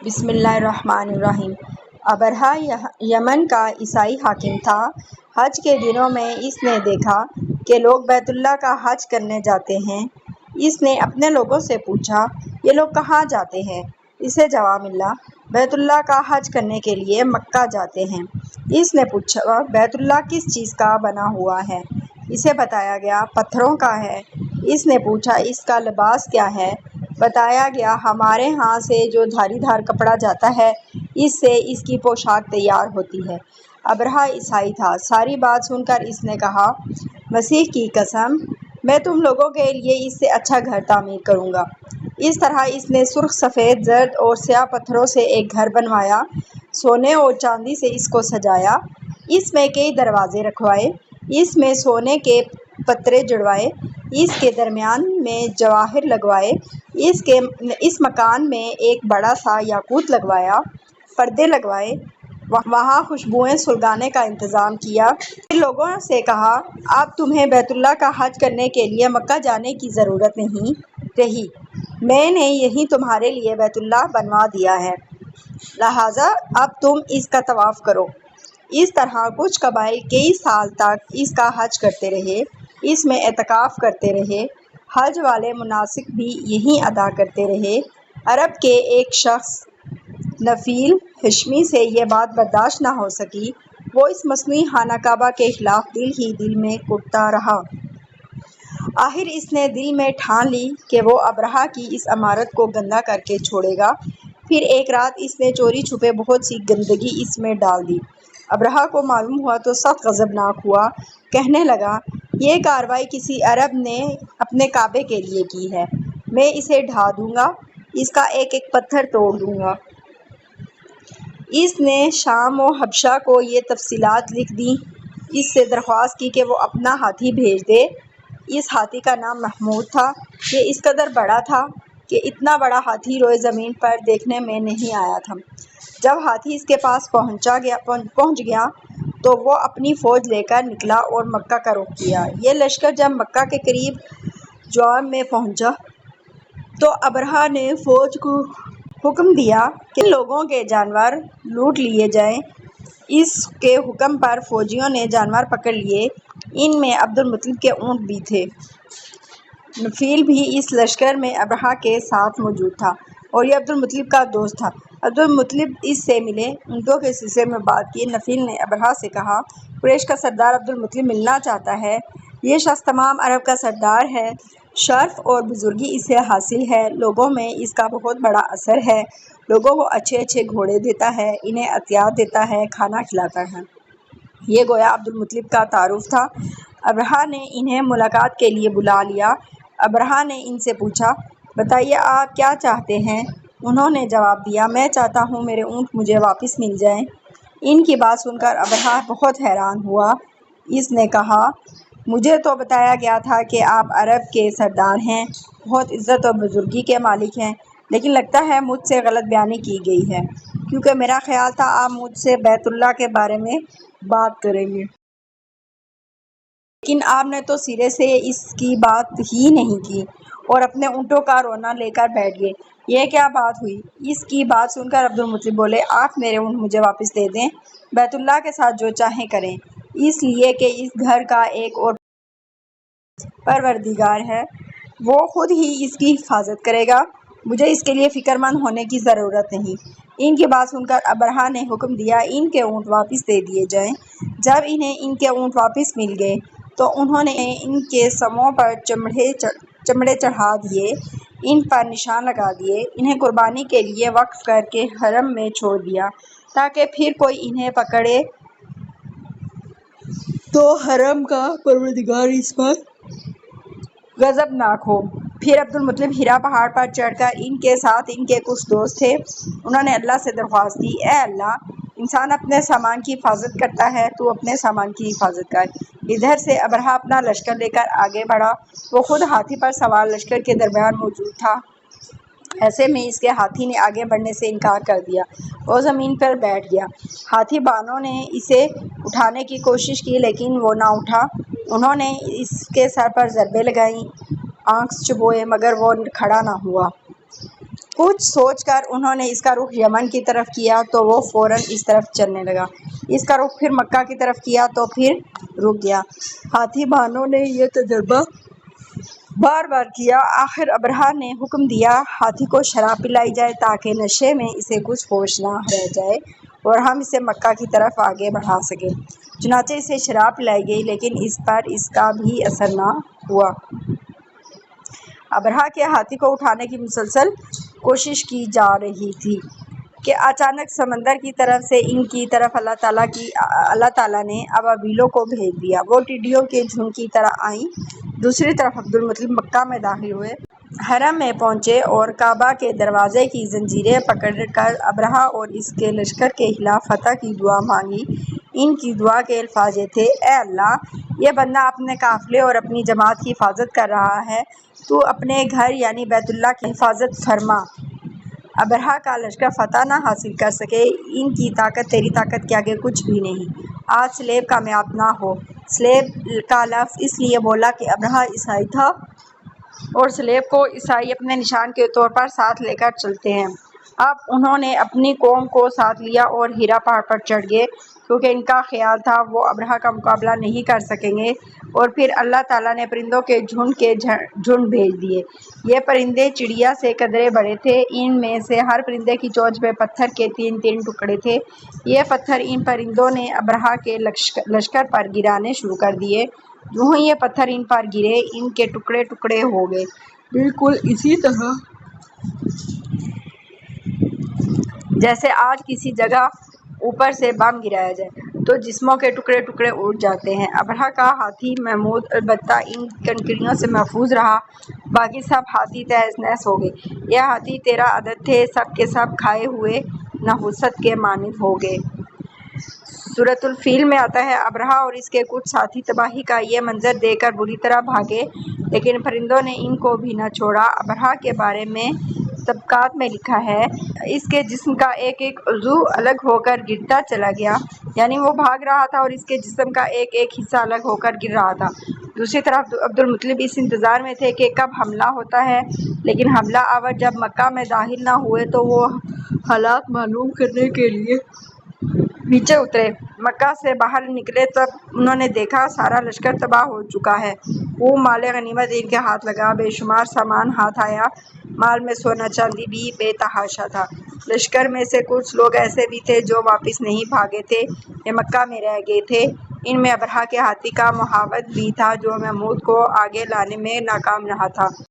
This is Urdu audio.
بسم اللہ الرحمن الرحیم۔ ابرہہ یمن کا عیسائی حاکم تھا۔ حج کے دنوں میں اس نے دیکھا کہ لوگ بیت اللہ کا حج کرنے جاتے ہیں۔ اس نے اپنے لوگوں سے پوچھا، یہ لوگ کہاں جاتے ہیں؟ اسے جواب ملا، بیت اللہ کا حج کرنے کے لیے مکہ جاتے ہیں۔ اس نے پوچھا، بیت اللہ کس چیز کا بنا ہوا ہے؟ اسے بتایا گیا، پتھروں کا ہے۔ اس نے پوچھا، اس کا لباس کیا ہے؟ بتایا گیا، ہمارے ہاں سے جو دھاری دھار کپڑا جاتا ہے اس سے اس کی پوشاک تیار ہوتی ہے۔ ابرہہ عیسائی تھا۔ ساری بات سن کر اس نے کہا، مسیح کی قسم، میں تم لوگوں کے لیے اس سے اچھا گھر تعمیر کروں گا۔ اس طرح اس نے سرخ، سفید، زرد اور سیاہ پتھروں سے ایک گھر بنوایا، سونے اور چاندی سے اس کو سجایا، اس میں کئی دروازے رکھوائے، اس میں سونے کے پترے جڑوائے، اس کے درمیان میں جواہر لگوائے، اس مکان میں ایک بڑا سا یاقوت لگوایا، پردے لگوائے، وہاں خوشبوئیں سلگانے کا انتظام کیا۔ پھر لوگوں سے کہا، اب تمہیں بیت اللہ کا حج کرنے کے لیے مکہ جانے کی ضرورت نہیں رہی، میں نے یہیں تمہارے لیے بیت اللہ بنوا دیا ہے، لہٰذا اب تم اس کا طواف کرو۔ اس طرح کچھ قبائل کئی سال تک اس کا حج کرتے رہے، اس میں اعتکاف کرتے رہے، حج والے مناسک بھی یہیں ادا کرتے رہے۔ عرب کے ایک شخص نفیل ہشمی سے یہ بات برداشت نہ ہو سکی، وہ اس مصنوعی خانہ کعبہ کے خلاف دل ہی دل میں کٹتا رہا۔ آخر اس نے دل میں ٹھان لی کہ وہ ابرہہ کی اس عمارت کو گندہ کر کے چھوڑے گا۔ پھر ایک رات اس نے چوری چھپے بہت سی گندگی اس میں ڈال دی۔ ابرہہ کو معلوم ہوا تو سخت غضبناک ہوا، کہنے لگا، یہ کارروائی کسی عرب نے اپنے کعبے کے لیے کی ہے، میں اسے ڈھا دوں گا، اس کا ایک ایک پتھر توڑ دوں گا۔ اس نے شام و حبشہ کو یہ تفصیلات لکھ دیں، اس سے درخواست کی کہ وہ اپنا ہاتھی بھیج دے۔ اس ہاتھی کا نام محمود تھا۔ یہ اس قدر بڑا تھا کہ اتنا بڑا ہاتھی روئے زمین پر دیکھنے میں نہیں آیا تھا۔ جب ہاتھی اس کے پاس پہنچ گیا تو وہ اپنی فوج لے کر نکلا اور مکہ کا رخ کیا۔ یہ لشکر جب مکہ کے قریب جوام میں پہنچا تو ابرہہ نے فوج کو حکم دیا کہ لوگوں کے جانور لوٹ لیے جائیں۔ اس کے حکم پر فوجیوں نے جانور پکڑ لیے، ان میں عبد المطلب کے اونٹ بھی تھے۔ نفیل بھی اس لشکر میں ابرہہ کے ساتھ موجود تھا اور یہ عبد المطلب کا دوست تھا۔ عبد المطلب اس سے ملے، اونٹوں کے سلسلے میں بات کی۔ نفیل نے ابرہہ سے کہا، قریش کا سردار عبد المطلب ملنا چاہتا ہے، یہ شخص تمام عرب کا سردار ہے، شرف اور بزرگی اسے حاصل ہے، لوگوں میں اس کا بہت بڑا اثر ہے، لوگوں کو اچھے اچھے گھوڑے دیتا ہے، انہیں عطیات دیتا ہے، کھانا کھلاتا ہے۔ یہ گویا عبد المطلب کا تعارف تھا۔ ابرہہ نے انہیں ملاقات کے لیے بلا لیا۔ ابرہہ نے ان سے پوچھا، بتائیے آپ کیا چاہتے ہیں؟ انہوں نے جواب دیا، میں چاہتا ہوں میرے اونٹ مجھے واپس مل جائیں۔ ان کی بات سن کر ابرہہ بہت حیران ہوا۔ اس نے کہا، مجھے تو بتایا گیا تھا کہ آپ عرب کے سردار ہیں، بہت عزت اور بزرگی کے مالک ہیں، لیکن لگتا ہے مجھ سے غلط بیانی کی گئی ہے، کیونکہ میرا خیال تھا آپ مجھ سے بیت اللہ کے بارے میں بات کریں گے۔ لیکن آپ نے تو سرے سے اس کی بات ہی نہیں کی اور اپنے اونٹوں کا رونا لے کر بیٹھ گئے، یہ کیا بات ہوئی؟ اس کی بات سن کر عبد المطلب بولے، آپ میرے اونٹ مجھے واپس دے دیں، بیت اللہ کے ساتھ جو چاہیں کریں، اس لیے کہ اس گھر کا ایک اور پروردگار ہے، وہ خود ہی اس کی حفاظت کرے گا، مجھے اس کے لیے فکر مند ہونے کی ضرورت نہیں۔ ان کی بات سن کر ابرہہ نے حکم دیا، ان کے اونٹ واپس دے دیے جائیں۔ جب انہیں ان کے اونٹ واپس مل گئے تو انہوں نے ان کے سموں پر چمڑے چڑھا دیے، ان پر نشان لگا دیے، انہیں قربانی کے لیے وقف کر کے حرم میں چھوڑ دیا تاکہ پھر کوئی انہیں پکڑے تو حرم کا پروردگار اس پر غضبناک ہو۔ پھر عبد المطلب ہیرا پہاڑ پر چڑھ کر ان کے ساتھ ان کے کچھ دوست تھے، انہوں نے اللہ سے درخواست کی، اے اللہ، انسان اپنے سامان کی حفاظت کرتا ہے، تو اپنے سامان کی حفاظت کر۔ ادھر سے ابرہہ اپنا لشکر لے کر آگے بڑھا، وہ خود ہاتھی پر سوار لشکر کے درمیان موجود تھا۔ ایسے میں اس کے ہاتھی نے آگے بڑھنے سے انکار کر دیا، وہ زمین پر بیٹھ گیا۔ ہاتھی بانوں نے اسے اٹھانے کی کوشش کی لیکن وہ نہ اٹھا، انہوں نے اس کے سر پر ضربیں لگائیں، آنکھ چبوئے، مگر وہ کھڑا نہ ہوا۔ کچھ سوچ کر انہوں نے اس کا رخ یمن کی طرف کیا تو وہ فوراً اس طرف چلنے لگا، اس کا رخ پھر مکہ کی طرف کیا تو پھر رک گیا۔ ہاتھی بانوں نے یہ تجربہ بار بار کیا، آخر ابرہہ نے حکم دیا ہاتھی کو شراب پلائی جائے تاکہ نشے میں اسے کچھ ہوش نہ رہ جائے اور ہم اسے مکہ کی طرف آگے بڑھا سکیں۔ چنانچہ اسے شراب پلائی گئی لیکن اس پر اس کا بھی اثر نہ ہوا۔ ابرہہ کے ہاتھی کو اٹھانے کی مسلسل کوشش کی جا رہی تھی کہ اچانک سمندر کی طرف سے ان کی طرف اللہ تعالیٰ نے ابابیلوں کو بھیج دیا۔ وہ ٹڈیوں کے جھنڈ کی طرح آئیں۔ دوسری طرف عبدالمطلب مکہ میں داخل ہوئے، حرم میں پہنچے اور کعبہ کے دروازے کی زنجیریں پکڑ کر ابرہہ اور اس کے لشکر کے خلاف فتح کی دعا مانگی۔ ان کی دعا کے الفاظ یہ تھے: اے اللہ، یہ بندہ اپنے قافلے اور اپنی جماعت کی حفاظت کر رہا ہے، تو اپنے گھر یعنی بیت اللہ کی حفاظت فرما۔ ابرہہ کا لشکر فتح نہ حاصل کر سکے، ان کی طاقت تیری طاقت کے آگے کچھ بھی نہیں۔ آج سلیب کامیاب نہ ہو۔ سلیب کا لفظ اس لیے بولا کہ ابرہہ عیسائی تھا اور سلیب کو عیسائی اپنے نشان کے طور پر ساتھ لے کر چلتے ہیں۔ اب انہوں نے اپنی قوم کو ساتھ لیا اور ہیرا پہاڑ پر چڑھ گئے کیونکہ ان کا خیال تھا وہ ابرہہ کا مقابلہ نہیں کر سکیں گے، اور پھر اللہ تعالیٰ نے پرندوں کے جھنڈ بھیج دیے۔ یہ پرندے چڑیا سے قدرے بڑے تھے، ان میں سے ہر پرندے کی چونچ پہ پتھر کے 3 ٹکڑے تھے۔ یہ پتھر ان پرندوں نے ابرہہ کے لشکر پر گرانے شروع کر دیے۔ جو ہی یہ پتھر ان پر گرے، ان کے ٹکڑے ٹکڑے ہو گئے، بالکل اسی طرح جیسے آج کسی جگہ اوپر سے بم گرایا جائے تو جسموں کے ٹکڑے ٹکڑے اڑ جاتے ہیں۔ ابرہہ کا ہاتھی محمود البتہ ان کنکریوں سے محفوظ رہا، باقی سب ہاتھی تہس نہس ہو گئے۔ یہ ہاتھی 13 عدد تھے، سب کے سب کھائے ہوئے نحوست کے مانند ہو گئے۔ سورۃ الفیل میں آتا ہے: ابرہہ اور اس کے کچھ ساتھی تباہی کا یہ منظر دیکھ کر بری طرح بھاگے، لیکن پرندوں نے ان کو بھی نہ چھوڑا۔ ابرہہ کے بارے میں طبقات میں لکھا ہے: اس کے جسم کا ایک ایک عضو الگ ہو کر گرتا چلا گیا، یعنی وہ بھاگ رہا تھا اور اس کے جسم کا ایک ایک حصہ الگ ہو کر گر رہا تھا۔ دوسری طرف عبدالمطلب اس انتظار میں تھے کہ کب حملہ ہوتا ہے، لیکن حملہ آور جب مکہ میں داخل نہ ہوئے تو وہ حالات معلوم کرنے کے لیے نیچے اترے۔ مکہ سے باہر نکلے تب انہوں نے دیکھا سارا لشکر تباہ ہو چکا ہے۔ خوب مال غنیمت ان کے ہاتھ لگا، بے شمار سامان ہاتھ آیا، مال میں سونا چاندی بھی بے تحاشا تھا۔ لشکر میں سے کچھ لوگ ایسے بھی تھے جو واپس نہیں بھاگے تھے، یہ مکہ میں رہ گئے تھے۔ ان میں ابرہہ کے ہاتھی کا محاوت بھی تھا جو محمود کو آگے لانے میں ناکام رہا تھا۔